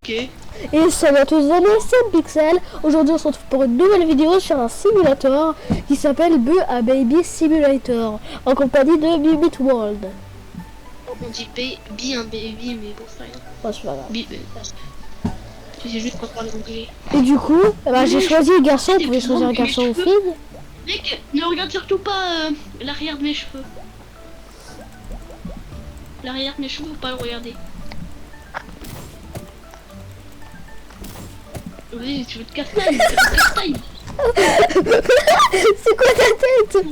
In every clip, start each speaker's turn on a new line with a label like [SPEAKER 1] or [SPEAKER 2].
[SPEAKER 1] Ok.
[SPEAKER 2] Et salut à tous les amis, c'est Pixel. Aujourd'hui on se retrouve pour une nouvelle vidéo sur un simulateur qui s'appelle Be a Baby Simulator en compagnie de Bibit World.
[SPEAKER 1] On dit be un baby, mais bon, c'est rien.
[SPEAKER 2] Oh, c'est pas grave.
[SPEAKER 1] C'est juste pour parler anglais.
[SPEAKER 2] Et du coup, j'ai choisi garçon, vous pouvez choisir un garçon ou fille.
[SPEAKER 1] Mec, ne regarde surtout pas l'arrière de mes cheveux. L'arrière de mes cheveux, faut pas le regarder. Oui, tu veux te castagne,
[SPEAKER 2] C'est quoi ta tête?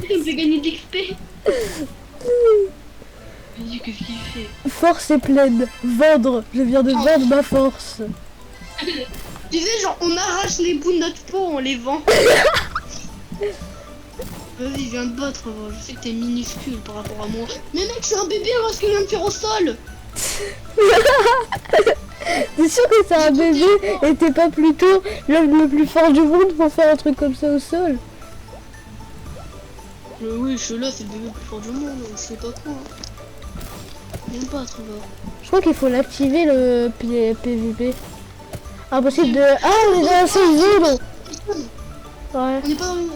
[SPEAKER 1] Il me fait gagner de l'XP. Vas-y, qu'est-ce qu'il fait?
[SPEAKER 2] Force est pleine. Vendre. Je viens de vendre ma force.
[SPEAKER 1] Tu sais, genre, on arrache les bouts de notre peau, on les vend. Vas-y, viens te battre, je sais que t'es minuscule par rapport à moi. Mais mec, c'est un bébé, alors ce que je viens de faire au sol.
[SPEAKER 2] T'es sûr que c'est un bébé et t'es pas plutôt l'homme le plus fort du monde pour faire un truc comme ça au sol?
[SPEAKER 1] Oui, je suis là, c'est le bébé le plus fort du monde, je sais pas quoi. Viens te battre, va.
[SPEAKER 2] Je crois qu'il faut l'activer le PVP. Impossible de... Ah, on est dans la seule zone. Ouais.
[SPEAKER 1] On est pas dans le...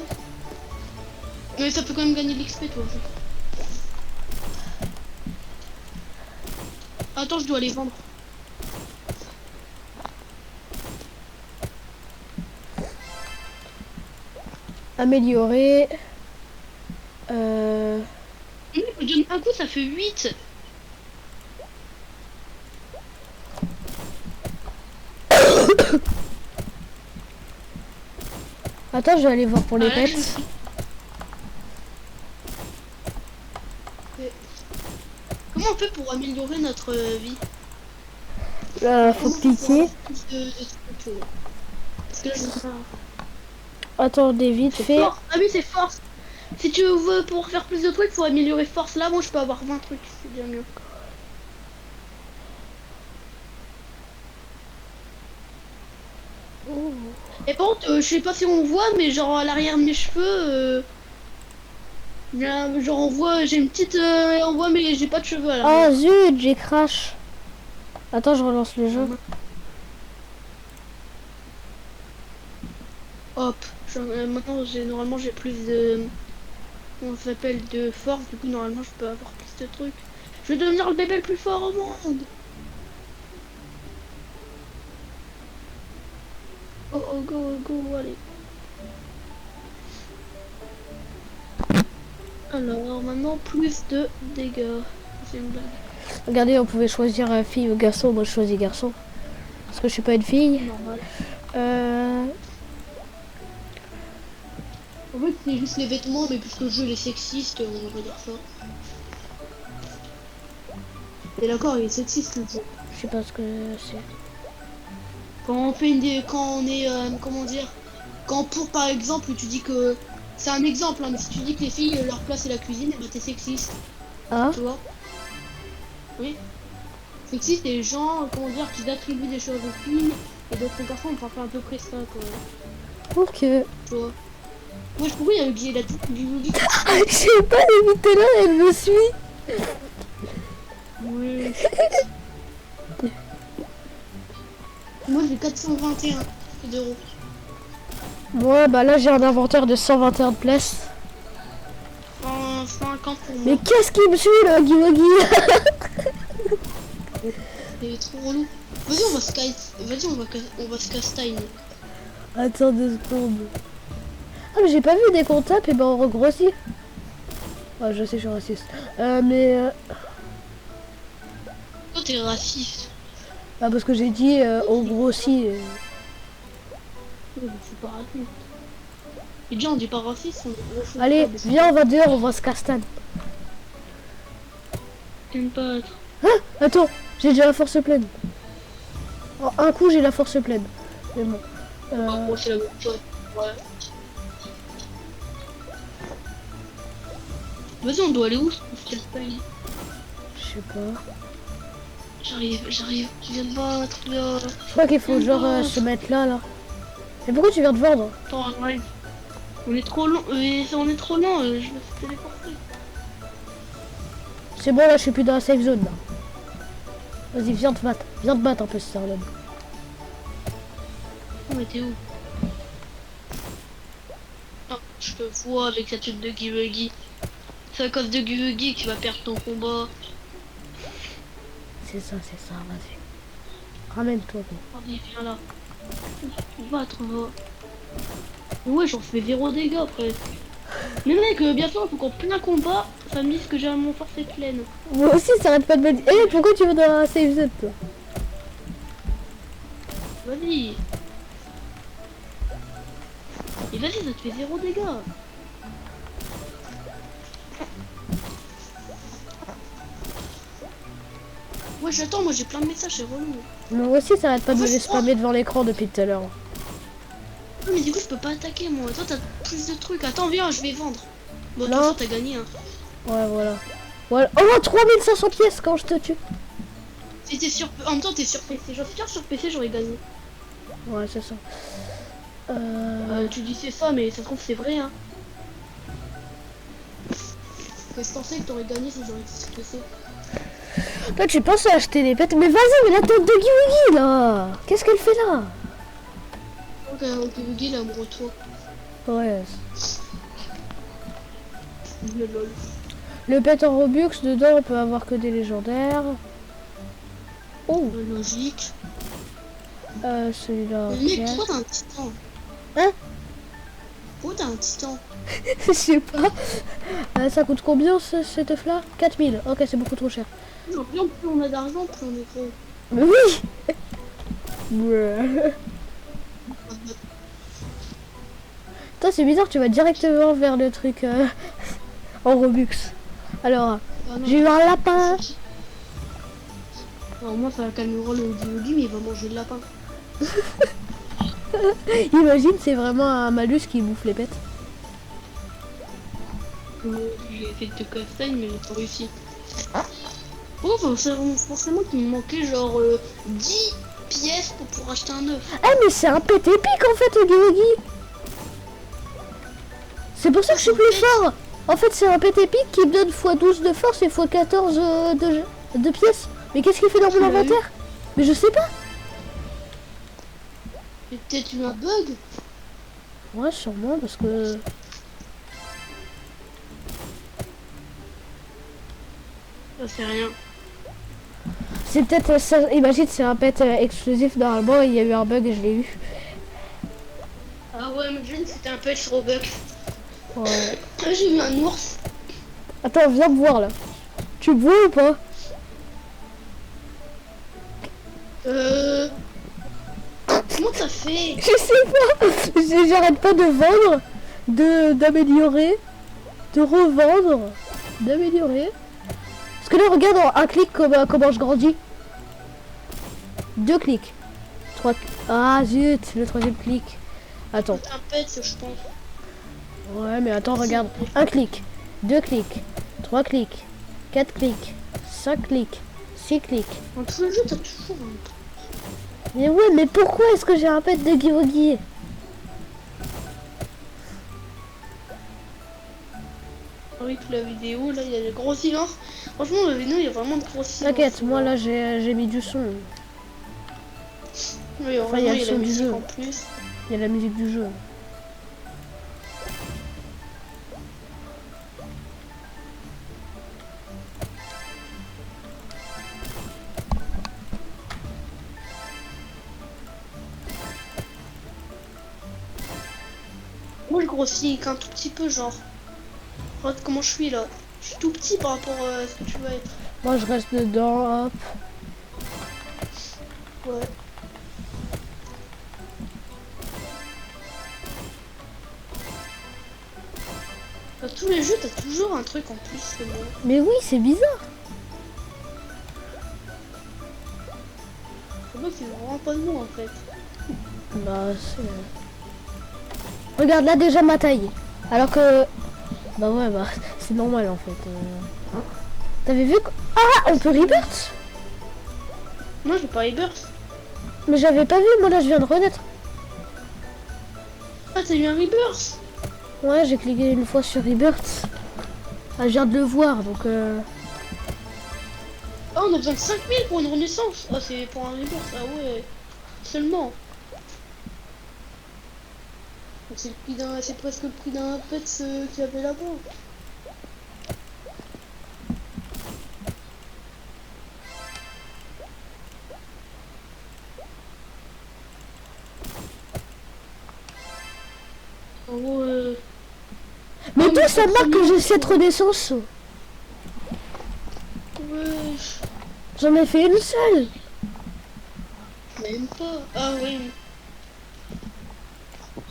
[SPEAKER 1] Mais ça peut quand même gagner de l'XP, toi. Attends, je dois aller vendre.
[SPEAKER 2] Améliorer.
[SPEAKER 1] Je donne un coup, ça fait 8.
[SPEAKER 2] Attends, je vais aller voir pour les pets.
[SPEAKER 1] Comment on fait pour améliorer notre vie?
[SPEAKER 2] Faut cliquer.
[SPEAKER 1] Parce que là, je sais pas.
[SPEAKER 2] Attendez, vite fait.
[SPEAKER 1] Ah oui, c'est force. Si tu veux pour faire plus de trucs, faut améliorer force. Là, moi, je peux avoir 20 trucs. C'est bien mieux.
[SPEAKER 2] Oh.
[SPEAKER 1] Et par contre, je sais pas si on voit, mais genre à l'arrière de mes cheveux, genre on voit, j'ai une petite, on voit, mais j'ai pas de cheveux à l'arrière.
[SPEAKER 2] Ah zut, j'ai crash. Attends, je relance le jeu.
[SPEAKER 1] Hop, maintenant normalement j'ai plus de, on s'appelle de force. Du coup, normalement, je peux avoir plus de trucs. Je vais devenir le bébé le plus fort au monde. Oh, oh, go, go, allez. Alors, maintenant, plus de dégâts. C'est une blague.
[SPEAKER 2] Regardez, on pouvait choisir fille ou garçon. Moi, je choisis garçon. Parce que je suis pas une fille.
[SPEAKER 1] Normal. En fait, c'est juste les vêtements, mais puisque le jeu est sexiste, on va dire ça. Et d'accord, il est sexiste, le jeu.
[SPEAKER 2] Je sais pas ce que c'est.
[SPEAKER 1] Quand on fait quand on est, comment dire, quand pour par exemple, tu dis que, c'est un exemple, hein, mais si tu dis que les filles, leur place c'est la cuisine, et bah t'es sexiste.
[SPEAKER 2] Ah.
[SPEAKER 1] Tu vois? Oui. Sexiste, et les gens, comment dire, qui attribuent des choses aux filles, et d'autres garçons, on fait à peu près ça, quoi.
[SPEAKER 2] Ok.
[SPEAKER 1] Tu vois? Moi, je pourrais y aller, il a tout du
[SPEAKER 2] Je sais pas, depuis tout à l'heure, elle me suit.
[SPEAKER 1] Oui. Moi, j'ai 421 d'euros.
[SPEAKER 2] Ouais, bah là, j'ai un inventaire de 121 de place.
[SPEAKER 1] 50 pour moi.
[SPEAKER 2] Mais qu'est-ce qui me suit, le Guy?
[SPEAKER 1] C'est trop relou. Vas-y, on va se castagne.
[SPEAKER 2] Attends 2 secondes. Ah, mais j'ai pas vu des comptables, et ben on regrossit. Ah, je sais, je suis raciste.
[SPEAKER 1] Toi, t'es raciste.
[SPEAKER 2] Ah, parce que j'ai dit on grossit.
[SPEAKER 1] Je suis pas raciste. Et déjà, on dit pas raciste.
[SPEAKER 2] Allez, viens, on va dehors, on va se castagne.
[SPEAKER 1] T'aimes pas être.
[SPEAKER 2] Ah, attends, j'ai déjà la force pleine. En un coup, j'ai la force pleine. Mais bon.
[SPEAKER 1] Moi, c'est la même chose. Ouais. Vas-y, on doit aller où?
[SPEAKER 2] Je sais pas.
[SPEAKER 1] J'arrive. Tu viens de battre là.
[SPEAKER 2] Je crois qu'il faut genre se mettre là. Mais pourquoi tu viens de vendre?
[SPEAKER 1] Attends, j'arrive. On est trop long, je me suis téléporté.
[SPEAKER 2] C'est bon, là, je suis plus dans la safe zone, là. Vas-y, viens te battre. Viens te battre un peu, Sterling.
[SPEAKER 1] Oh, mais t'es où? Oh, je te vois avec sa tête de Guy. C'est à cause de Guy que tu vas perdre ton combat.
[SPEAKER 2] C'est ça, vas-y. Ramène-toi, gros.
[SPEAKER 1] Allez, viens là. Battre, va. Ouais, j'en fais 0 dégâts après. Mais mec, bientôt, il faut qu'on plein combat. Ça me dit que j'ai mon force est pleine.
[SPEAKER 2] Moi aussi, ça arrête pas de me dire. Eh, pourquoi tu veux dans un safe zone, toi?
[SPEAKER 1] Vas-y. Et vas-y, ça te fait 0 dégâts. Ouais, j'attends, moi j'ai plein de messages, c'est relou.
[SPEAKER 2] Moi aussi, ça arrête pas de me
[SPEAKER 1] Ouais,
[SPEAKER 2] les spammer devant l'écran depuis tout à l'heure.
[SPEAKER 1] Non, mais du coup, je peux pas attaquer moi. Toi, t'as plus de trucs. Attends, viens, je vais vendre. Bon, de toute
[SPEAKER 2] Non.
[SPEAKER 1] façon, t'as gagné. Hein.
[SPEAKER 2] Ouais, voilà. Voilà. Oh, 3500 pièces quand je te tue.
[SPEAKER 1] Si t'es sur. En même temps, t'es sur PC. J'en suis sûr, sur PC, j'aurais gagné.
[SPEAKER 2] Ouais, c'est ça.
[SPEAKER 1] Tu dis c'est ça, mais ça se trouve, c'est vrai. Hein. Qu'est-ce que t'en sais que t'aurais gagné si j'aurais été sur PC?
[SPEAKER 2] Toi, tu penses à acheter des pets? Mais vas-y, mais la tête de Guy là! Qu'est-ce qu'elle fait là?
[SPEAKER 1] Ok, Guy, il est amoureux de toi.
[SPEAKER 2] Ouais.
[SPEAKER 1] Le lol.
[SPEAKER 2] Le pet en Robux, dedans, on peut avoir que des légendaires. Oh!
[SPEAKER 1] Logique.
[SPEAKER 2] Celui-là.
[SPEAKER 1] Mais
[SPEAKER 2] ok.
[SPEAKER 1] pourquoi t'as un titan?
[SPEAKER 2] Hein?
[SPEAKER 1] Pourquoi t'as un titan?
[SPEAKER 2] Je sais pas. Ça coûte combien cette œuf-là? 4000. Ok, c'est beaucoup trop cher.
[SPEAKER 1] Non, plus on a d'argent, plus on est gros.
[SPEAKER 2] Mais oui! Bruh. Toi, c'est bizarre, tu vas directement vers le truc en Robux. Alors,
[SPEAKER 1] Ah non,
[SPEAKER 2] j'ai eu un lapin.
[SPEAKER 1] alors moi, ça calmera le Guy, mais il va manger le lapin.
[SPEAKER 2] Imagine, c'est vraiment un malus qui bouffe les pets.
[SPEAKER 1] J'ai fait de castagne, mais j'ai pas réussi. Oh, forcément qu'il me manquait genre 10 pièces pour pouvoir acheter un œuf.
[SPEAKER 2] Ah, mais c'est un pet épique en fait, Guy. C'est pour ça que je suis plus fort. En fait, c'est un pet épique qui me donne x12 de force et x14 de pièces. Mais qu'est-ce qu'il fait dans mon inventaire? Mais je sais pas.
[SPEAKER 1] C'est peut-être eu un bug.
[SPEAKER 2] Ouais, sûrement, parce que...
[SPEAKER 1] Ça fait rien.
[SPEAKER 2] C'est peut-être ça. Imagine, c'est un pet exclusif normalement. Il y a eu un bug et je l'ai eu.
[SPEAKER 1] Ah ouais, imagine, c'était un peu sur bug.
[SPEAKER 2] Ouais.
[SPEAKER 1] J'ai eu un ours.
[SPEAKER 2] Attends, viens me voir là. Tu me vois ou pas?
[SPEAKER 1] Comment t'as fait?
[SPEAKER 2] Je sais pas. J'arrête pas de vendre, d'améliorer, de revendre, d'améliorer. Parce que là, regarde en un clic comment je grandis. 2 clics. 3. Ah zut, le 3e clic. Attends.
[SPEAKER 1] Un pet, je pense.
[SPEAKER 2] Ouais, mais attends, regarde. 1 clic, 2 clics, 3 clics, 4 clics, 5 clics, 6 clics.
[SPEAKER 1] Dans tous les jeux, t'as toujours un.
[SPEAKER 2] Mais ouais, mais pourquoi est-ce que j'ai un pet de Guy?
[SPEAKER 1] Avec la vidéo, là, il y a des gros silence. Franchement, la vidéo, il y a vraiment de gros silence.
[SPEAKER 2] T'inquiète, moi là j'ai mis du son.
[SPEAKER 1] Oui,
[SPEAKER 2] Enfin, il y a le
[SPEAKER 1] la
[SPEAKER 2] son du
[SPEAKER 1] musique
[SPEAKER 2] jeu.
[SPEAKER 1] en plus.
[SPEAKER 2] Il y a la musique du jeu.
[SPEAKER 1] Moi, je grossis qu'un tout petit peu, genre. Regarde comment je suis là. Je suis tout petit par rapport à ce que tu vas être.
[SPEAKER 2] Moi je reste dedans, hop.
[SPEAKER 1] Ouais. Dans tous les jeux, t'as toujours un truc en plus que moi.
[SPEAKER 2] Mais oui, c'est bizarre.
[SPEAKER 1] C'est vrai que c'est vraiment pas de moi en fait.
[SPEAKER 2] Bah c'est... Regarde là déjà ma taille. Alors que... Bah ouais, bah c'est normal en fait. T'avais vu Ah, on peut rebirth?
[SPEAKER 1] Moi, j'ai pas rebirth.
[SPEAKER 2] Mais j'avais pas vu, moi là je viens de renaître.
[SPEAKER 1] Ah, t'as eu un rebirth?
[SPEAKER 2] Ouais, j'ai cliqué une fois sur rebirth. Ah, je viens de le voir, donc
[SPEAKER 1] Ah, on a besoin de 5000 pour une renaissance. Ah, c'est pour un rebirth, ah ouais. Seulement. C'est le prix d'un, c'est presque le prix d'un pet qu'il y avait là-bas. Ah ouais.
[SPEAKER 2] Mais
[SPEAKER 1] Ah,
[SPEAKER 2] toi,
[SPEAKER 1] mais
[SPEAKER 2] ça
[SPEAKER 1] c'est
[SPEAKER 2] marque
[SPEAKER 1] trop
[SPEAKER 2] que j'ai
[SPEAKER 1] mignon.
[SPEAKER 2] 7 renaissances.
[SPEAKER 1] Wesh.
[SPEAKER 2] J'en ai fait une seule.
[SPEAKER 1] Même pas. Ah oui.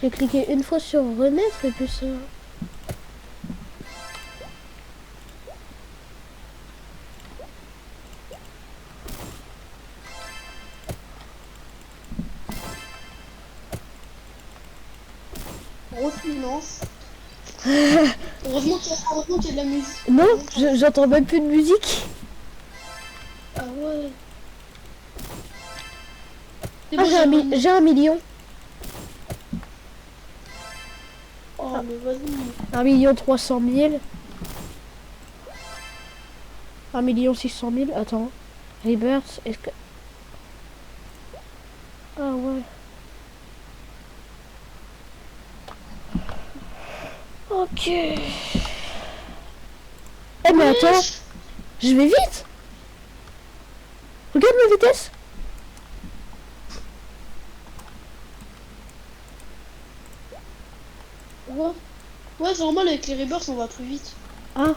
[SPEAKER 2] J'ai cliqué une fois sur renaître et puis ça.
[SPEAKER 1] Grosse finance. Heureusement qu'il y a de la musique.
[SPEAKER 2] Non, j'entends même plus de musique.
[SPEAKER 1] Ah ouais. C'est
[SPEAKER 2] Ah,
[SPEAKER 1] bon, j'ai
[SPEAKER 2] j'ai un million.
[SPEAKER 1] Oh, mais vas-y.
[SPEAKER 2] 1 300 000. 1 600 000. Attends. Rebirth, est-ce que... Ah ouais. Ok. Eh mais attends,
[SPEAKER 1] Wesh.
[SPEAKER 2] je vais vite. Regarde ma vitesse.
[SPEAKER 1] Ouais. Ouais, c'est normal, avec les rebirths, on va plus vite.
[SPEAKER 2] Ah,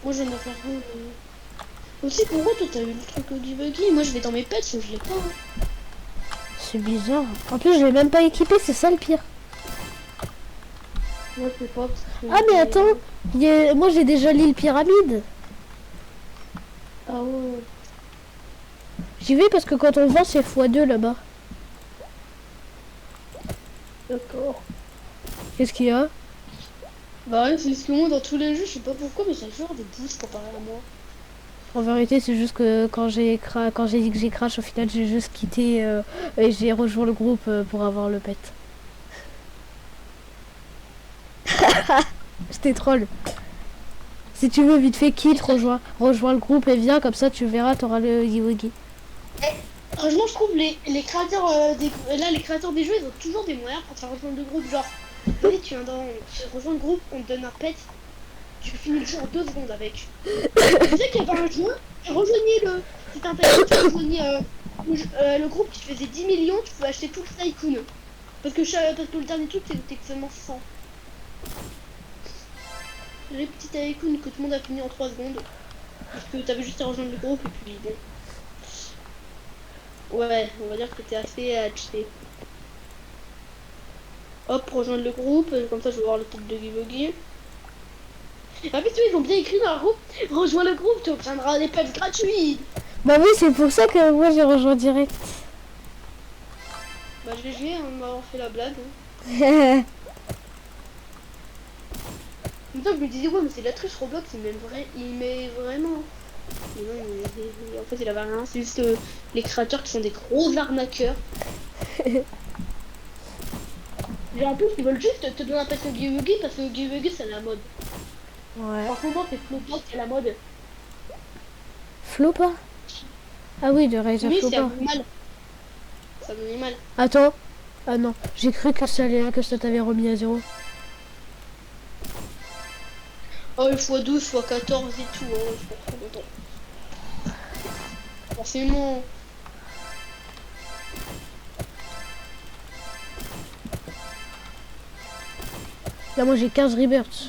[SPEAKER 1] Moi, je viens de faire un. Aussi, pourquoi toi, t'as eu le truc du buggy? Moi, je vais dans mes pets, je l'ai pas. Hein.
[SPEAKER 2] c'est bizarre. En plus, je l'ai même pas équipé, c'est ça le pire.
[SPEAKER 1] Moi, je sais pas. Parce que
[SPEAKER 2] Ah mais attends, moi j'ai déjà l'île pyramide.
[SPEAKER 1] Ah ouais.
[SPEAKER 2] J'y vais parce que quand on vend, c'est x2 là-bas.
[SPEAKER 1] D'accord.
[SPEAKER 2] Qu'est-ce qu'il y a?
[SPEAKER 1] Bah ouais, c'est ce que moi, dans tous les jeux, je sais pas pourquoi, mais ça a toujours des boosts comparé à moi.
[SPEAKER 2] En vérité, c'est juste que quand j'ai dit que j'ai crash, au final, j'ai juste quitté et j'ai rejoint le groupe pour avoir le pet. C'était troll. Si tu veux, vite fait, quitte, rejoins le groupe et viens, comme ça tu verras, t'auras le Giwigi.
[SPEAKER 1] Franchement, je trouve les créateurs là, les créateurs des jeux, ils ont toujours des moyens pour te faire rejoindre le groupe. Genre, allez, tu rejoins le groupe, on te donne un pet, tu finis le jeu en 2 secondes avec. Tu sais qu'il y avait un jeu, rejoignez-le. C'était un pet, tu rejoignais le groupe qui te faisait 10 millions, tu pouvais acheter tout le tycoon. Parce que le dernier truc, c'était seulement 100. Les petits tycoons que tout le monde a fini en 3 secondes. Parce que t'avais juste à rejoindre le groupe et puis bon. Ouais, on va dire que t'es assez cheaté. Hop, rejoindre le groupe, comme ça je vais voir le tête de Givogi. Ah mais tu vois, ils ont bien écrit dans le groupe, rejoins le groupe, tu obtiendras des pets gratuits.
[SPEAKER 2] Bah oui, c'est pour ça que moi j'ai rejoint direct.
[SPEAKER 1] Bah GG, on m'a fait la blague. Hein. En même temps, je me disais, ouais, mais c'est la triche Roblox, il met vraiment. Mais non, en fait, il avait rien, c'est juste les créateurs qui sont des gros arnaqueurs. Et en plus, ils veulent juste te donner un pass au Giwigi parce que Giwigi c'est la mode.
[SPEAKER 2] Ouais.
[SPEAKER 1] Franchement, c'est Flopard, c'est la mode.
[SPEAKER 2] Flopa. Ah oui, de Rise of
[SPEAKER 1] Oui, c'est
[SPEAKER 2] Flopa.
[SPEAKER 1] animal. C'est un animal.
[SPEAKER 2] Attends. Ah non, j'ai cru que ça t'avait remis à 0.
[SPEAKER 1] Oh, il fois 12, fois 14 et tout, hein, je suis pas trop content. Forcément.
[SPEAKER 2] Là, moi j'ai 15 rebirths.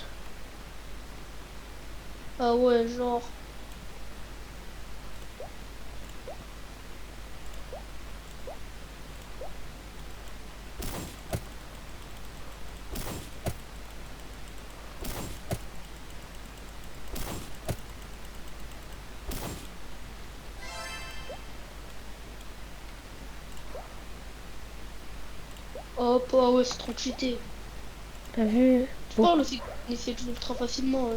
[SPEAKER 1] Ah ouais, genre. Hop, ah ouais, c'est trop cheaté.
[SPEAKER 2] T'as vu?
[SPEAKER 1] Tu
[SPEAKER 2] Bon.
[SPEAKER 1] parles aussi qu'on essaie de jouer ultra facilement.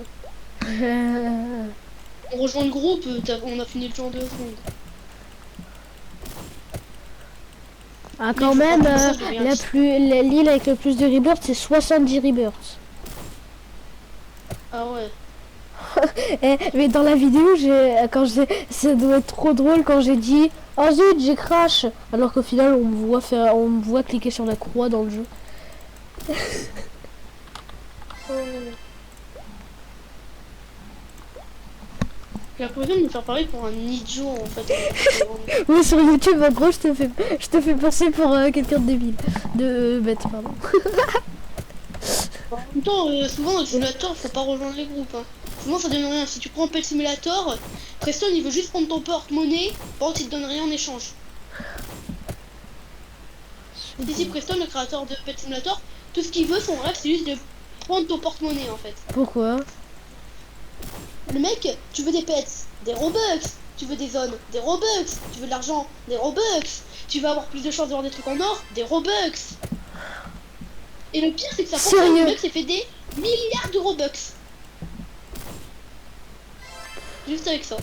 [SPEAKER 1] On rejoint le groupe, on a fini le jeu en 2 secondes.
[SPEAKER 2] Ah quand
[SPEAKER 1] Mais il faut
[SPEAKER 2] même,
[SPEAKER 1] pas faire ça, j'ai rien.
[SPEAKER 2] l'île avec le plus de rebirths, c'est 70 rebirths.
[SPEAKER 1] Ah ouais.
[SPEAKER 2] Mais dans la vidéo, ça doit être trop drôle quand j'ai dit oh zut, j'ai crash, alors qu'au final on me voit cliquer sur la croix dans le jeu.
[SPEAKER 1] J'ai l'impression de me faire parler pour un idiot en fait.
[SPEAKER 2] Oui, sur YouTube, en gros, je te fais passer pour quelqu'un de débile, de bête, pardon.
[SPEAKER 1] En même temps, souvent dans le simulator, faut pas rejoindre les groupes. Hein. Souvent ça donne rien. Si tu prends Pet Simulator, Preston il veut juste prendre ton porte-monnaie, par contre il te donne rien en échange. Ici Preston, le créateur de Pet Simulator, tout ce qu'il veut, son rêve, c'est juste de prendre ton porte-monnaie en fait.
[SPEAKER 2] Pourquoi?
[SPEAKER 1] Le mec, tu veux des pets, des Robux, tu veux des zones, des Robux, tu veux de l'argent, des Robux, tu veux avoir plus de chances d'avoir des trucs en or, des Robux. Et le pire c'est que ça prend le mec s'est fait des milliards de Robux. Juste avec ça.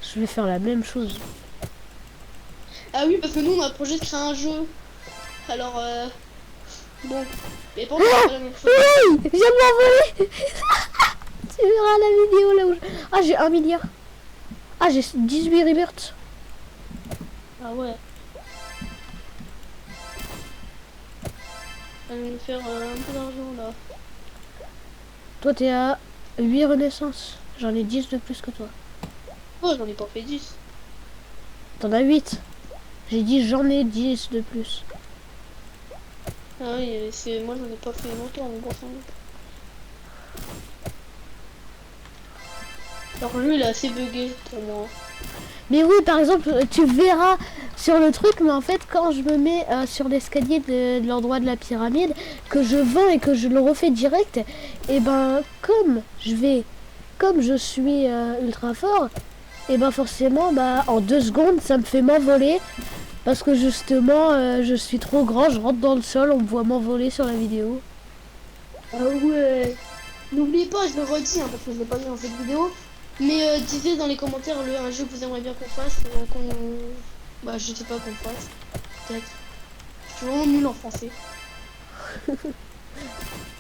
[SPEAKER 2] Je vais faire la même chose.
[SPEAKER 1] Ah oui, parce que nous on a le projet de créer un jeu. Alors bon. Mais bon, c'est pas la même chose.
[SPEAKER 2] Oui, viens de m'envoler. Tu verras la vidéo là où ah, j'ai 1 milliard. Ah, j'ai 18 rebirths.
[SPEAKER 1] Ah ouais. Allez nous faire un peu d'argent là.
[SPEAKER 2] Toi, t'es à 8 renaissances. J'en ai 10 de plus que toi.
[SPEAKER 1] Oh, j'en ai pas fait 10.
[SPEAKER 2] T'en as 8. J'ai dit j'en ai 10 de plus.
[SPEAKER 1] Ah oui, c'est moi j'en ai pas fait longtemps, mais bon sang. Alors lui il est assez bugué pour moi.
[SPEAKER 2] Mais oui, par exemple, tu verras sur le truc, mais en fait, quand je me mets sur l'escalier de l'endroit de la pyramide, que je vends et que je le refais direct, et ben, comme je suis ultra fort, et ben forcément, bah, en 2 secondes, ça me fait m'envoler, parce que justement, je suis trop grand, je rentre dans le sol, on me voit m'envoler sur la vidéo.
[SPEAKER 1] Ah ouais. N'oubliez pas, je le redis, hein, parce que je l'ai pas vu dans cette vidéo. Mais disez dans les commentaires un jeu que vous aimeriez bien qu'on fasse, bah je sais pas qu'on fasse, peut-être. Je suis vraiment nul en français.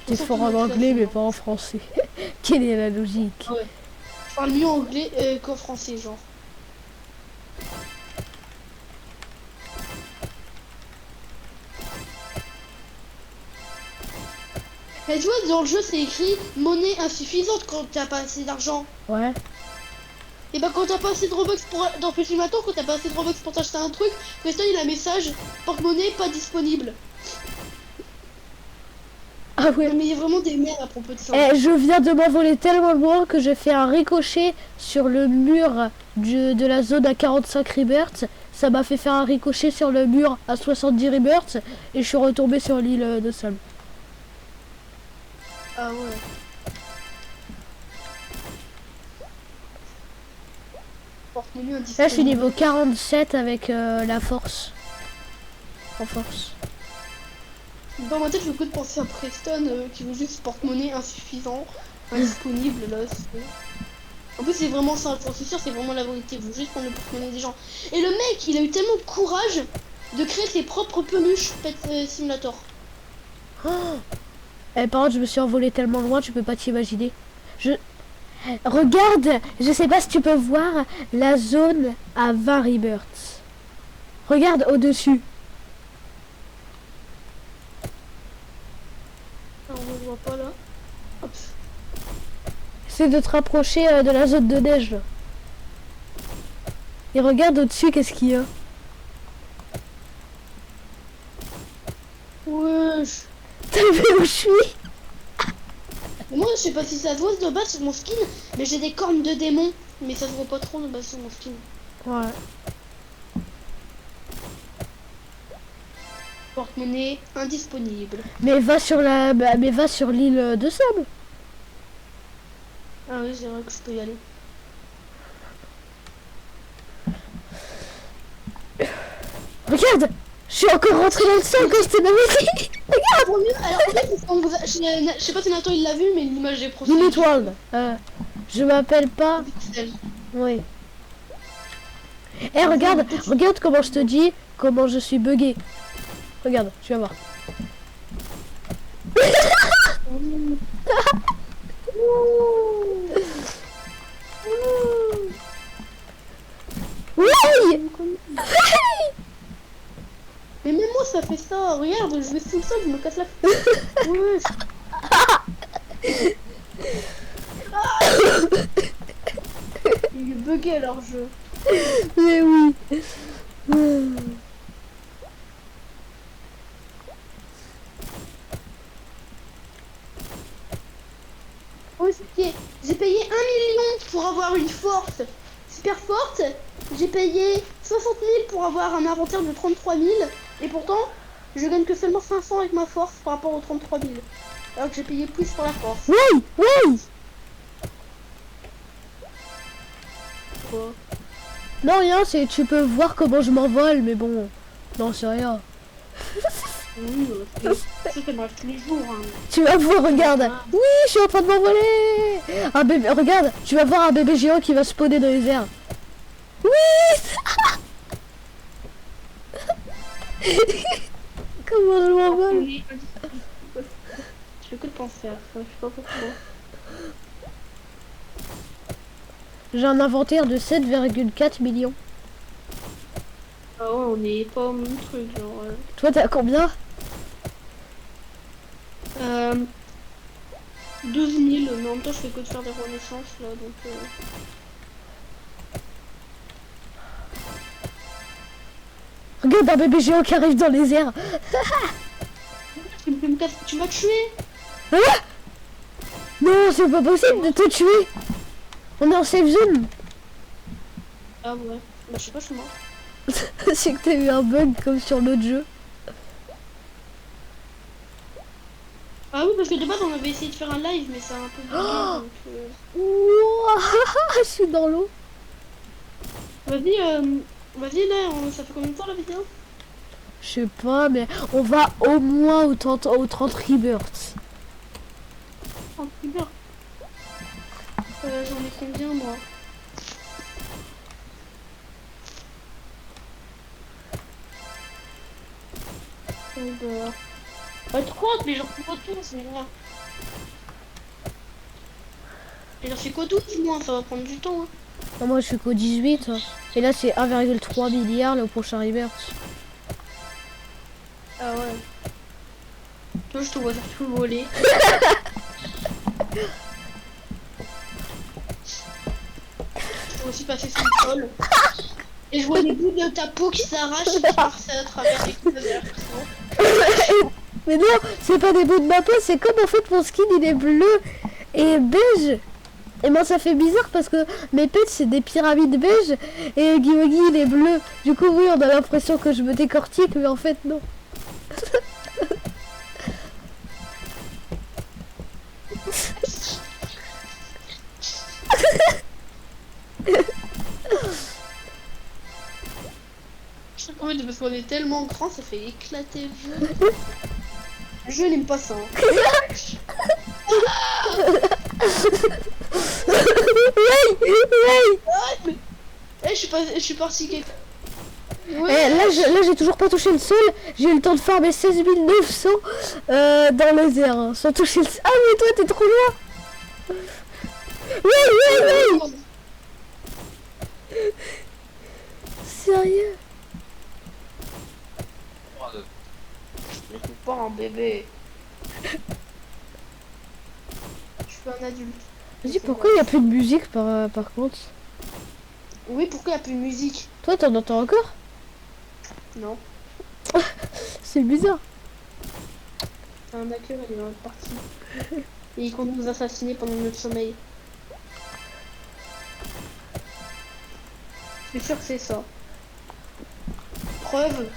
[SPEAKER 2] T'es fort en anglais mais pas en français. Quelle est la logique?
[SPEAKER 1] Ouais. Je parle mieux anglais qu'en français genre. Mais tu vois dans le jeu c'est écrit monnaie insuffisante quand t'as pas assez d'argent.
[SPEAKER 2] Ouais.
[SPEAKER 1] Et bah quand t'as pas assez de Robux pour dans Pet Simulator, quand t'as pas assez de Robux pour t'acheter un truc, Preston il a un message porte-monnaie pas disponible.
[SPEAKER 2] Ah ouais.
[SPEAKER 1] Non, mais il y a vraiment des merdes à propos de ça.
[SPEAKER 2] Eh, je viens de m'envoler tellement loin que j'ai fait un ricochet sur le mur de la zone à 45 rebirths. Ça m'a fait faire un ricochet sur le mur à 70 rebirths et je suis retombé sur l'île de sable.
[SPEAKER 1] Ah ouais. Porte-monnaie
[SPEAKER 2] Là,
[SPEAKER 1] indisponible.
[SPEAKER 2] je suis niveau 47 avec la force. En force.
[SPEAKER 1] Dans ma tête, je peux de penser à Preston qui veut juste porte-monnaie insuffisant, indisponible là. En plus, c'est vraiment ça, je suis sûr, c'est vraiment la vérité. Il veut juste prendre le porte-monnaie des gens. Et le mec, il a eu tellement de courage de créer ses propres peluches Pet Simulator.
[SPEAKER 2] Oh. Eh, par contre, je me suis envolé tellement loin, tu peux pas t'imaginer. Regarde, je sais pas si tu peux voir la zone à 20 rebirths. Regarde au-dessus.
[SPEAKER 1] Ah, on ne voit pas là. Hop.
[SPEAKER 2] C'est de te rapprocher de la zone de neige. Là. Et regarde au-dessus, qu'est-ce qu'il y a?
[SPEAKER 1] Wesh.
[SPEAKER 2] T'as vu où je suis?
[SPEAKER 1] Moi, je sais pas si ça se voit de base sur mon skin, mais j'ai des cornes de démon. Mais ça se voit pas trop de base sur mon skin.
[SPEAKER 2] Ouais.
[SPEAKER 1] Porte-monnaie indisponible.
[SPEAKER 2] Mais va sur mais va sur l'île de sable.
[SPEAKER 1] Ah oui, c'est vrai que je peux y aller.
[SPEAKER 2] Regarde, je suis encore rentré dans le sol quand je t'ai nommé. Regarde.
[SPEAKER 1] Pour mieux, alors en fait, je sais pas si Nathan il l'a vu, mais l'image est procédée.
[SPEAKER 2] Limit World. Je m'appelle pas. Oui. Eh, regarde, regarde comment je te dis, comment je suis bugué. Regarde, tu vas voir. Ouais.
[SPEAKER 1] Mais même moi ça fait ça, regarde, je vais sous le sol, je me casse la ouais. Il est bugué leur jeu.
[SPEAKER 2] Mais oui.
[SPEAKER 1] Ok, j'ai payé 1 million pour avoir une force super forte. J'ai payé 60 000 pour avoir un inventaire de 33 000. Et pourtant, je gagne que seulement 500 avec ma force par rapport aux 33 000. Alors que j'ai payé plus pour la force.
[SPEAKER 2] Oui, oui.
[SPEAKER 1] Quoi?
[SPEAKER 2] Non, rien, c'est tu peux voir comment je m'envole, mais bon. Non, c'est rien.
[SPEAKER 1] Oui, ça m'arrive tous les jours. Hein.
[SPEAKER 2] Tu vas voir, regarde. Oui, je suis en train de m'envoler. Un bébé, regarde, tu vas voir un bébé géant qui va spawner dans les airs. Oui. Comment je m'envole?
[SPEAKER 1] Je fais que de penser à ça, je sais pas pourquoi.
[SPEAKER 2] J'ai un inventaire de 7,4 millions.
[SPEAKER 1] Ah ouais, on est pas au même truc, genre...
[SPEAKER 2] Toi, t'as combien?
[SPEAKER 1] 12 000, mais en même temps, je fais que de faire des renaissances, là, donc...
[SPEAKER 2] Regarde un bébé géant qui arrive dans les airs.
[SPEAKER 1] Tu m'as tué.
[SPEAKER 2] Hein? Non, c'est pas possible de te tuer. On est en safe zone.
[SPEAKER 1] Ah ouais, bah je sais pas, je suis mort.
[SPEAKER 2] C'est que t'as eu un bug comme sur l'autre jeu.
[SPEAKER 1] Ah oui, parce que de base, on avait essayé de faire un live, mais ça a un peu bugué, donc...
[SPEAKER 2] Ouah, je suis dans l'eau.
[SPEAKER 1] Vas-y, vas-y, là, ça fait combien de temps, la vidéo?
[SPEAKER 2] Je sais pas, mais on va au moins au 30 rebirths.
[SPEAKER 1] 30 heures. J'en ai combien, moi? Bah, 30, mais j'en fais quoi 12, c'est grave. Et j'en fais quoi 12, moi, ça va prendre du temps, hein.
[SPEAKER 2] Non, moi je suis qu'au 18. Hein. Et là c'est 1,3 milliard le prochain rebirth.
[SPEAKER 1] Ah ouais. Toi, je te vois faire tout voler. Je peux aussi passer sous le sol. Et je vois les bouts de ta peau qui s'arrachent et qui passent à travers les coups de l'air.
[SPEAKER 2] Mais non, c'est pas des bouts de ma peau, c'est comme en fait mon skin il est bleu et beige. Et moi ça fait bizarre parce que mes pets c'est des pyramides beige et Guiwagi il est bleu. Du coup oui on a l'impression que je me décortique mais en fait non.
[SPEAKER 1] En fait, parce qu'on est tellement grand, ça fait éclater le jeu. Le jeu n'aime pas ça. Hein. Eh, je suis parti quelque...
[SPEAKER 2] Ouais. Là j'ai toujours pas touché le sol. J'ai eu le temps de farmer 16 900 dans les airs hein, sans toucher le sol. Ah mais toi t'es trop loin. Oui. Sérieux?
[SPEAKER 1] Je suis pas un bébé. Je suis un adulte.
[SPEAKER 2] Vas-y, pourquoi il n'y a plus de musique par contre?
[SPEAKER 1] Oui, pourquoi il n'y a plus de musique?
[SPEAKER 2] Toi t'en entends encore?
[SPEAKER 1] Non.
[SPEAKER 2] C'est bizarre.
[SPEAKER 1] C'est un hacker, il est dans notre partie. Et il compte nous assassiner pendant notre sommeil. Je suis sûr que c'est ça. Preuve?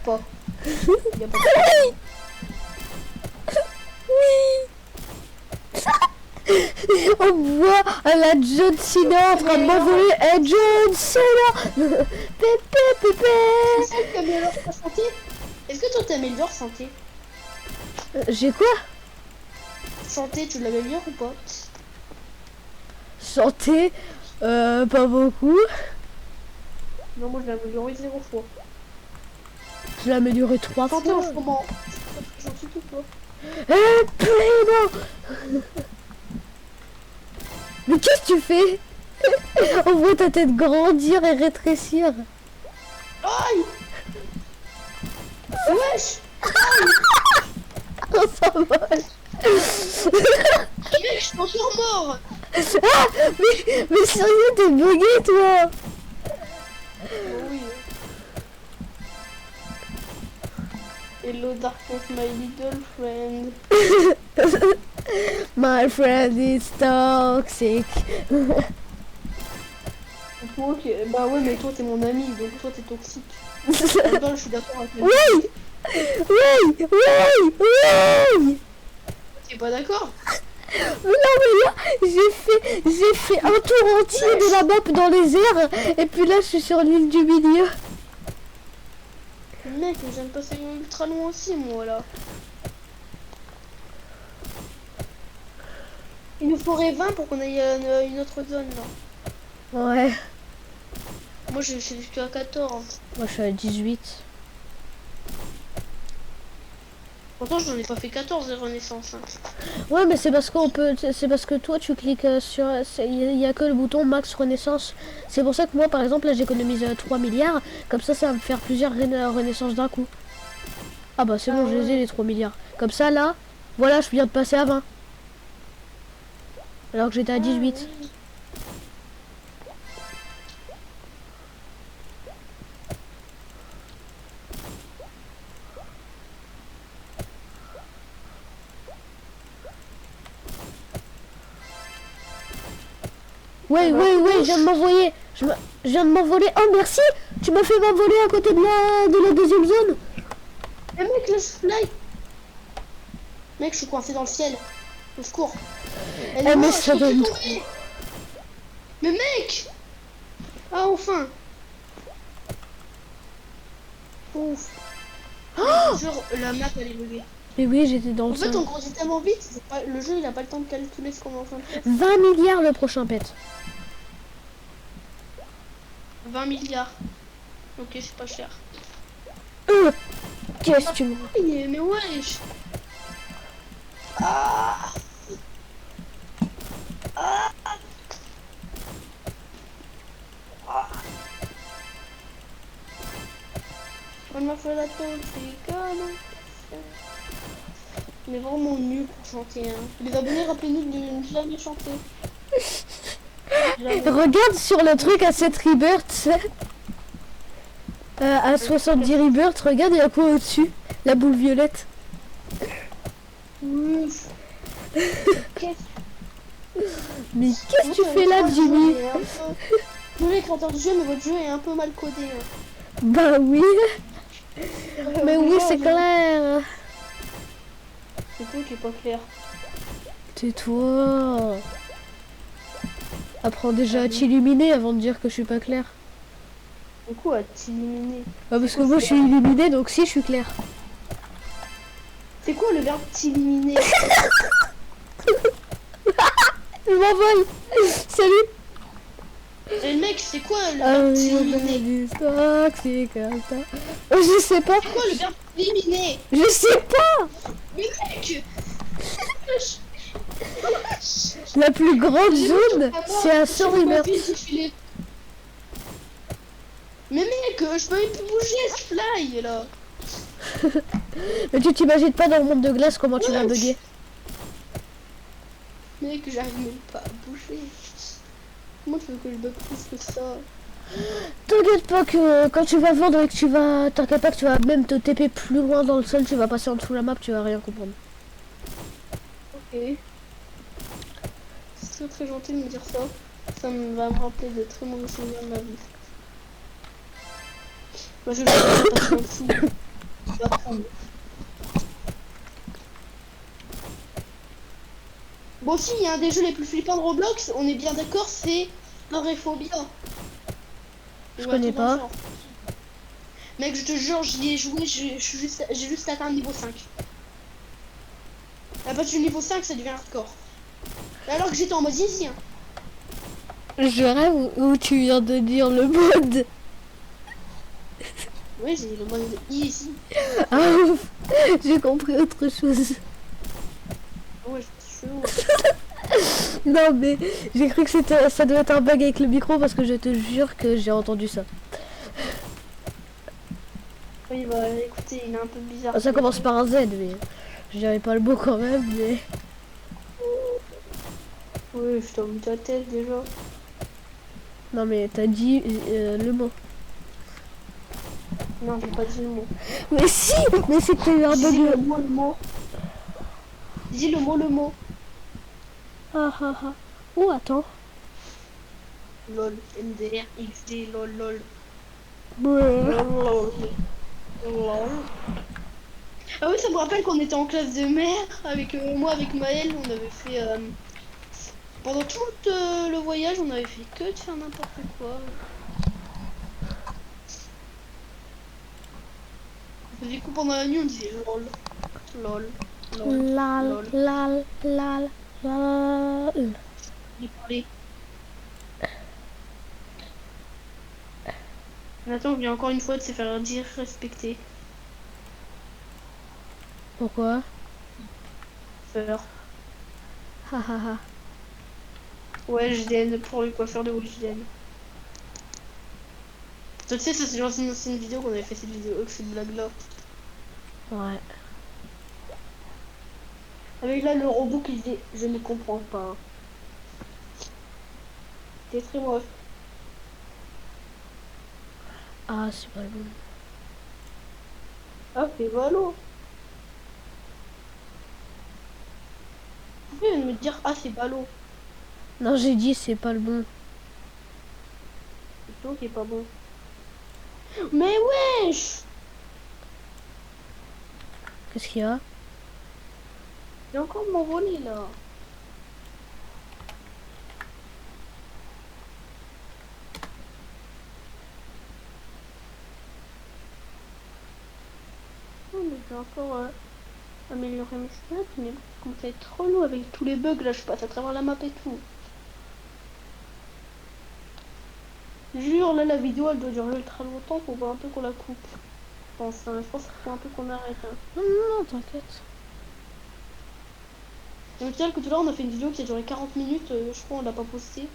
[SPEAKER 1] Pas. Il y a pas de preuve.
[SPEAKER 2] On voit la John Cena en train de m'envoler un John Cena. Pépé, pépé.
[SPEAKER 1] C'est ça qui améliore ta santé? Est-ce que toi t'améliores santé?
[SPEAKER 2] J'ai quoi?
[SPEAKER 1] Santé, tu l'améliores ou pas?
[SPEAKER 2] Santé, pas beaucoup.
[SPEAKER 1] Non, moi je l'ai amélioré 0 fois.
[SPEAKER 2] Je l'ai amélioré 3
[SPEAKER 1] Santé en
[SPEAKER 2] fois.
[SPEAKER 1] ce moment. J'en suis tout quoi.
[SPEAKER 2] Primo. Mais qu'est-ce que tu fais? On voit ta tête grandir et rétrécir.
[SPEAKER 1] Aïe. Wesh.
[SPEAKER 2] Oh, ça va.
[SPEAKER 1] Mec, je suis encore mort.
[SPEAKER 2] Ah, mais sérieux, t'es bugué, toi.
[SPEAKER 1] Oh oui. Hello darkness, my little friend.
[SPEAKER 2] My friend is toxic.
[SPEAKER 1] Ok, bah ouais, mais toi t'es mon ami, donc toi t'es toxique. Attends, je suis d'accord avec toi.
[SPEAKER 2] Oui, oui, oui, oui.
[SPEAKER 1] T'es pas d'accord?
[SPEAKER 2] Mais non, mais là, j'ai fait un tour entier de la map dans les airs, et puis là, je suis sur l'île du milieu.
[SPEAKER 1] Mec, mais je viens de passer ultra loin aussi, moi, là. Il nous faudrait 20 pour qu'on aille à une autre zone, là.
[SPEAKER 2] Ouais,
[SPEAKER 1] Moi, je suis jusqu'à 14.
[SPEAKER 2] moi je suis à 18.
[SPEAKER 1] Pourtant, j'en ai pas fait 14 de renaissance. Hein.
[SPEAKER 2] Ouais, mais c'est parce qu'on peut, c'est parce que toi tu cliques sur, il y a que le bouton max renaissance. C'est pour ça que moi par exemple là j'économise 3 milliards, comme ça va me faire plusieurs renaissances d'un coup. Ah bah c'est bon, je les ai les 3 milliards. Comme ça là, voilà, je viens de passer à 20. Alors que j'étais à 18. Ouais, je viens de m'envoyer. Je viens de m'envoler. Oh merci, tu m'as fait m'envoler à côté de la deuxième zone.
[SPEAKER 1] Eh mec, là, je fly. Mec, je suis coincé dans le ciel. Au secours.
[SPEAKER 2] Eh mais ça donne trop.
[SPEAKER 1] Mais mec. Ah, enfin. Ouf. Genre, la map, elle est buggée.
[SPEAKER 2] Mais oui, j'étais dans le
[SPEAKER 1] En fait,
[SPEAKER 2] sol.
[SPEAKER 1] on grandit tellement vite, le jeu, il a pas le temps de calculer ce qu'on est en train de faire.
[SPEAKER 2] 20 milliards le prochain pet.
[SPEAKER 1] 20 milliards. Ok, c'est pas cher.
[SPEAKER 2] Qu'est-ce que tu me...
[SPEAKER 1] Mais wesh. Ah. Ah. Ah. On m'a fait la tente, on est vraiment nul pour chanter. Hein. Les abonnés, rappelez-nous de ne jamais chanter.
[SPEAKER 2] Regarde sur le truc à 7 rebirths, tu sais. À 70 rebirths, regarde, il y a quoi au-dessus? La boule violette.
[SPEAKER 1] Ouf.
[SPEAKER 2] Mais qu'est-ce que tu fais là, Jimmy?
[SPEAKER 1] Nous les créateurs du jeu, mais votre jeu est un peu mal codé. Hein.
[SPEAKER 2] Bah oui. Mais oui, c'est clair.
[SPEAKER 1] C'est toi qui est pas clair.
[SPEAKER 2] Tais-toi. Apprends déjà à t'illuminer avant de dire que je suis pas clair.
[SPEAKER 1] Du coup, à t'illuminer.
[SPEAKER 2] Bah parce que moi je suis illuminé, donc si je suis clair.
[SPEAKER 1] C'est quoi le verbe t'illuminer?
[SPEAKER 2] Je m'envole. Salut.
[SPEAKER 1] Et le mec, c'est quoi le verbe t'illuminer?
[SPEAKER 2] Je sais pas.
[SPEAKER 1] C'est quoi le verbe t'illuminer?
[SPEAKER 2] Je sais pas.
[SPEAKER 1] Mais mec.
[SPEAKER 2] La plus grande zone, c'est à 100 rebirths.
[SPEAKER 1] Mais mec, je peux même plus bouger ce fly là.
[SPEAKER 2] Mais tu t'imagines pas dans le monde de glace comment tu vas bugger.
[SPEAKER 1] Mec, j'arrive même pas à bouger. Comment tu veux que je bug plus que ça?
[SPEAKER 2] T'inquiète pas que quand tu vas vendre et que tu vas... T'inquiète pas que tu vas même te TP plus loin dans le sol, tu vas passer en dessous de la map, tu vas rien comprendre.
[SPEAKER 1] Ok. C'est très gentil de me dire ça. Ça va me rappeler de très mauvais souvenirs de ma vie. Moi je vais passer en dessous. Je vais apprendre. Bon aussi, il y a un des jeux les plus flippants de Roblox, on est bien d'accord, c'est Arephobia.
[SPEAKER 2] Je connais pas.
[SPEAKER 1] Mec, je te jure, j'y ai joué, j'ai juste atteint le niveau 5. À partir du niveau 5, ça devient hardcore. Alors que j'étais en mode easy. Hein.
[SPEAKER 2] Je rêve où tu viens de dire le mode.
[SPEAKER 1] Oui, j'ai le mode easy.
[SPEAKER 2] Ah ouf, j'ai compris autre chose.
[SPEAKER 1] Ouais, je suis chelou.
[SPEAKER 2] Non mais j'ai cru que ça doit être un bug avec le micro parce que je te jure que j'ai entendu ça.
[SPEAKER 1] Oui, bah écoutez, il est un peu bizarre.
[SPEAKER 2] Ça commence par un Z mais je dirais pas le mot quand même mais...
[SPEAKER 1] Oui, je t'envoie ta tête déjà.
[SPEAKER 2] Non mais t'as dit le mot.
[SPEAKER 1] Non, j'ai pas dit le mot.
[SPEAKER 2] Mais si. Mais c'était un
[SPEAKER 1] Dis le
[SPEAKER 2] bug.
[SPEAKER 1] mot, le mot. Dis le mot, le mot.
[SPEAKER 2] Ah ah ah. Oh attends.
[SPEAKER 1] LOL, MDR, XD, lol, lol.
[SPEAKER 2] Brrr.
[SPEAKER 1] Lol, lol. Ah oui, ça me rappelle qu'on était en classe de mer avec moi, avec Maël, on avait fait pendant tout le voyage, on avait fait que de faire n'importe quoi. Du coup, pendant la nuit, on disait lol, lol, lol,
[SPEAKER 2] Lal
[SPEAKER 1] lol.
[SPEAKER 2] lal lal lal.
[SPEAKER 1] J'ai parlé. Nathan vient encore une fois de se faire dire respecter.
[SPEAKER 2] Pourquoi?
[SPEAKER 1] Peur.
[SPEAKER 2] Ha ha ha.
[SPEAKER 1] Ouais, JDN pour le coiffeur de Weshden. Tu sais, ça c'est une ancienne vidéo qu'on avait fait cette blague-là.
[SPEAKER 2] Ouais.
[SPEAKER 1] Avec là le robot qui disait je ne comprends pas. T'es très moche.
[SPEAKER 2] Ah c'est pas bon.
[SPEAKER 1] Ah, fais ballot. Vous pouvez me dire ah c'est ballot.
[SPEAKER 2] Non j'ai dit c'est pas le bon.
[SPEAKER 1] C'est toi qui est pas bon. Mais wesh!
[SPEAKER 2] Qu'est-ce qu'il y a?
[SPEAKER 1] Il a encore m'envolé là. Oh, mais j'ai encore amélioré mes stats, mais bon, ça commence à être relou avec tous les bugs là, je passe à travers la map et tout. Jure, là la vidéo elle doit durer ultra longtemps, faut voir un peu qu'on la coupe. Je pense qu'il faut un peu qu'on arrête. Hein.
[SPEAKER 2] Non non non t'inquiète.
[SPEAKER 1] Et au final que tout à l'heure on a fait une vidéo qui a duré 40 minutes, je crois on l'a pas postée.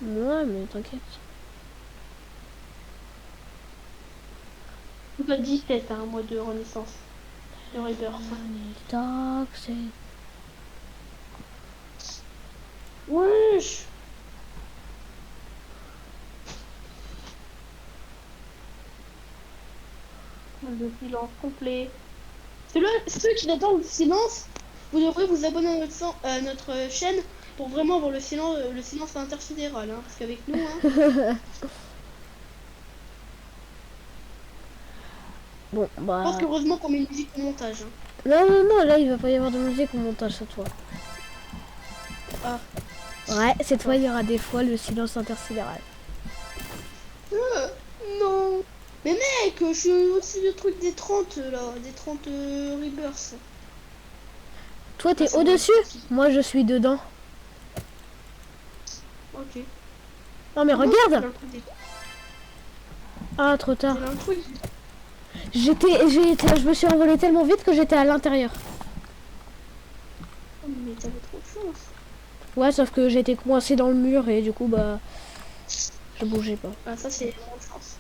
[SPEAKER 2] Ouais mais t'inquiète.
[SPEAKER 1] On a 17 hein, mois de renaissance. De rebirth.
[SPEAKER 2] Toxic.
[SPEAKER 1] Wesh! Le silence complet. Ceux qui adorent le silence, vous devrez vous abonner à notre chaîne pour vraiment avoir le silence intersidéral. Hein, parce qu'avec nous, hein,
[SPEAKER 2] Bon
[SPEAKER 1] je
[SPEAKER 2] bah...
[SPEAKER 1] pense qu'heureusement qu'on met une musique au montage. Hein.
[SPEAKER 2] Non non non là il va pas y avoir de musique au montage cette fois.
[SPEAKER 1] Ah.
[SPEAKER 2] Ouais cette fois il y aura des fois le silence intersidéral.
[SPEAKER 1] Non. Mais mec, je suis au-dessus du truc des 30 là, des 30 rebirths.
[SPEAKER 2] Toi t'es
[SPEAKER 1] c'est
[SPEAKER 2] au-dessus?
[SPEAKER 1] bon.
[SPEAKER 2] Moi je suis dedans.
[SPEAKER 1] Ok.
[SPEAKER 2] Non mais
[SPEAKER 1] C'est
[SPEAKER 2] regarde.
[SPEAKER 1] dans le truc des-
[SPEAKER 2] Ah trop tard.
[SPEAKER 1] c'est dans le truc.
[SPEAKER 2] Je me suis envolé tellement vite que j'étais à l'intérieur.
[SPEAKER 1] Oh, mais t'avais trop de chance.
[SPEAKER 2] Ouais sauf que j'étais coincé dans le mur et du coup bah... Je bougeais pas.
[SPEAKER 1] Ah ça c'est vraiment de chance.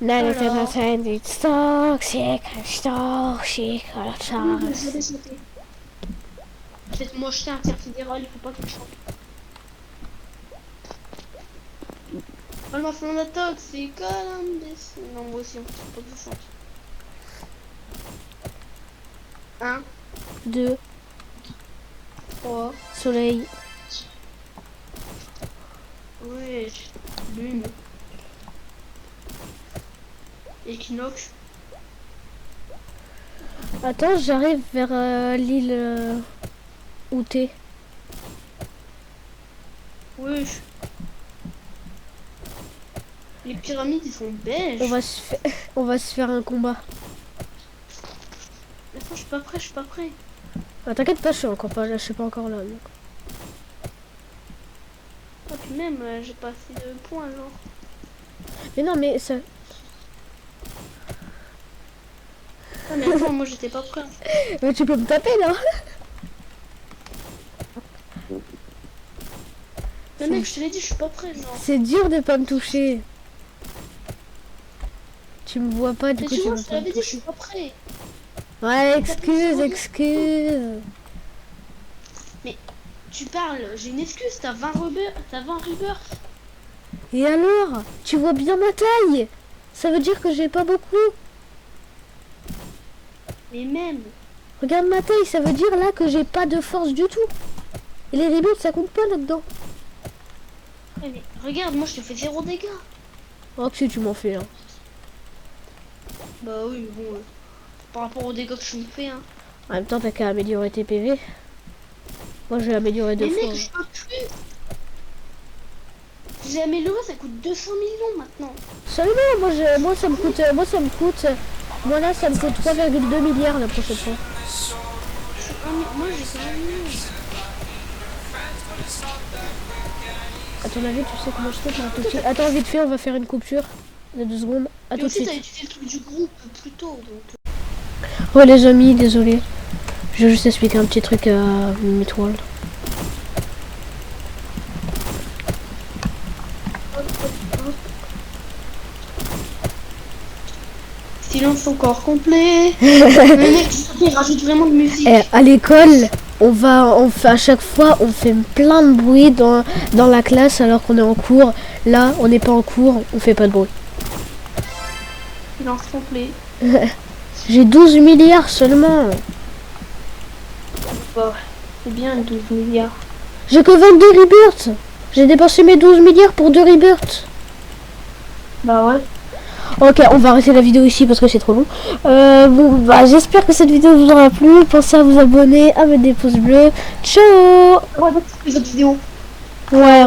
[SPEAKER 1] Alors.
[SPEAKER 2] 90% it's toxic, it's toxic,
[SPEAKER 1] Cette mocheté interfédérale, il faut pas que je chante. Elle fait un attaque, c'est calme. Non, moi aussi, faut pas que je chante. 1,
[SPEAKER 2] 2,
[SPEAKER 1] 3,
[SPEAKER 2] soleil.
[SPEAKER 1] wesh, lune. Équinoxe.
[SPEAKER 2] Attends, j'arrive vers l'île où t'es.
[SPEAKER 1] Wesh. Les pyramides, ils sont beiges.
[SPEAKER 2] On va se faire un combat.
[SPEAKER 1] Attends, je suis pas prêt, je suis pas prêt.
[SPEAKER 2] Ah, t'inquiète pas, je suis encore pas là, je suis pas encore là. Donc.
[SPEAKER 1] Ah, puis même, j'ai pas assez de points, genre.
[SPEAKER 2] Mais non, mais ça...
[SPEAKER 1] Ah, Mais attends, moi j'étais pas prêt.
[SPEAKER 2] Mais tu peux me taper là.
[SPEAKER 1] Mais mec, je te l'ai dit, je suis pas prêt, genre.
[SPEAKER 2] C'est dur de pas me toucher. Tu me vois pas, du
[SPEAKER 1] Mais
[SPEAKER 2] coup
[SPEAKER 1] tu
[SPEAKER 2] tu
[SPEAKER 1] vois,
[SPEAKER 2] veux
[SPEAKER 1] je te
[SPEAKER 2] pas me
[SPEAKER 1] l'avais dit, je suis
[SPEAKER 2] toucher.
[SPEAKER 1] pas prêt.
[SPEAKER 2] Ouais, excuse.
[SPEAKER 1] Tu parles, j'ai une excuse, t'as 20 rebirths.
[SPEAKER 2] Et alors? Tu vois bien ma taille? Ça veut dire que j'ai pas beaucoup.
[SPEAKER 1] Mais même,
[SPEAKER 2] Regarde ma taille, ça veut dire là que j'ai pas de force du tout. Et les reboots, ça compte pas là-dedans.
[SPEAKER 1] ouais, mais regarde, moi je te fais 0 dégâts.
[SPEAKER 2] Oh, que si tu m'en fais là.
[SPEAKER 1] Bah oui, mais bon, par rapport aux dégâts que je me fais, hein.
[SPEAKER 2] En même temps, t'as qu'à améliorer tes PV. Moi, je vais améliorer
[SPEAKER 1] Mais
[SPEAKER 2] deux fois.
[SPEAKER 1] mec, je peux plus. J'ai amélioré, ça coûte 200 millions maintenant.
[SPEAKER 2] Seulement, moi ça me coûte, moi là ça me coûte 3,2 milliards la prochaine fois.
[SPEAKER 1] Moi j'ai quand même mieux.
[SPEAKER 2] À ton avis, tu sais comment je fais pour un tout petit... Attends, vite fait, on va faire une coupure de 2 secondes. À
[SPEAKER 1] Et
[SPEAKER 2] tout de
[SPEAKER 1] aussi,
[SPEAKER 2] suite.
[SPEAKER 1] t'as utilisé le truc du groupe plus tôt, donc.
[SPEAKER 2] Oh les amis, désolé. Je vais juste expliquer un petit truc à Midworld.
[SPEAKER 1] Silence encore complet. Le mec, il rajoute vraiment de musique.
[SPEAKER 2] Eh, à l'école, on fait à chaque fois, on fait plein de bruit dans la classe alors qu'on est en cours. Là, on n'est pas en cours, on fait pas de bruit.
[SPEAKER 1] Silence complet.
[SPEAKER 2] J'ai 12 milliards seulement.
[SPEAKER 1] Bah, c'est bien 12 milliards.
[SPEAKER 2] J'ai que 22 rebirths. J'ai dépensé mes 12 milliards pour 2 rebirths.
[SPEAKER 1] Bah ouais.
[SPEAKER 2] Ok, on va arrêter la vidéo ici parce que c'est trop long. Bon, bah, j'espère que cette vidéo vous aura plu. Pensez à vous abonner, à mettre des pouces bleus. Ciao.
[SPEAKER 1] Ouais, les autres vidéos.
[SPEAKER 2] Ouais.